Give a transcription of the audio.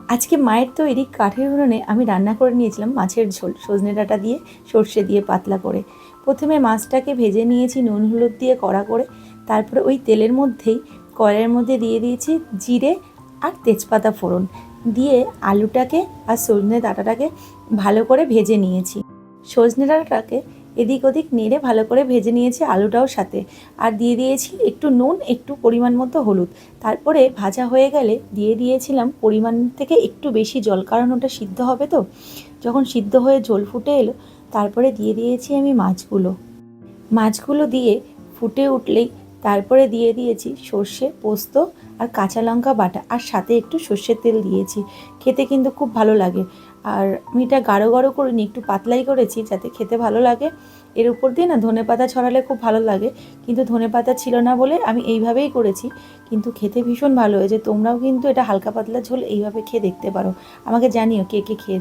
আজকে মায়ের তৈরি কাঠের উনুনে আমি রান্না করে নিয়েছিলাম মাছের ঝোল, সজনে ডাঁটা দিয়ে, সর্ষে দিয়ে পাতলা করে। প্রথমে মাছটাকে ভেজে নিয়েছি নুন হলুদ দিয়ে কড়া করে। তারপরে ওই তেলের মধ্যেই কড়াইয়ের মধ্যে দিয়ে দিয়েছি জিরে আর তেজপাতা ফোড়ন দিয়ে আলুটাকে আর সজনে ডাঁটাটাকে ভালো করে ভেজে নিয়েছি। সজনে ডাঁটাটাকে এদিক ওদিক নেড়ে ভালো করে ভেজে নিয়েছি, আলুটাও সাথে। আর দিয়ে দিয়েছি একটু নুন, একটু পরিমাণ মতো হলুদ। তারপরে ভাজা হয়ে গেলে দিয়ে দিয়েছিলাম পরিমাণ থেকে একটু বেশি জল, কারণ ওটা সিদ্ধ হবে তো। যখন সিদ্ধ হয়ে ঝোল ফুটে এলো, তারপরে দিয়ে দিয়েছি আমি মাছগুলো দিয়ে ফুটে উঠলেই তারপরে দিয়ে দিয়েছি সর্ষে, পোস্ত আর কাঁচা লঙ্কা বাটা, আর সাথে একটু সর্ষের তেল দিয়েছি। খেতে কিন্তু খুব ভালো লাগে। আর আমি এটা গাঢ় গাঢ় করিনি, একটু পাতলাই করেছি যাতে খেতে ভালো লাগে। এর উপর দিয়ে না ধনেপাতা ছড়ালে খুব ভালো লাগে, কিন্তু ধনেপাতা ছিল না বলে আমি এইভাবেই করেছি। কিন্তু খেতে ভীষণ ভালো হয়েছে। তোমরাও কিন্তু এটা হালকা পাতলা ঝোল এইভাবে খেয়ে দেখতে পারো। আমাকে জানিও কে কে খেয়েছো।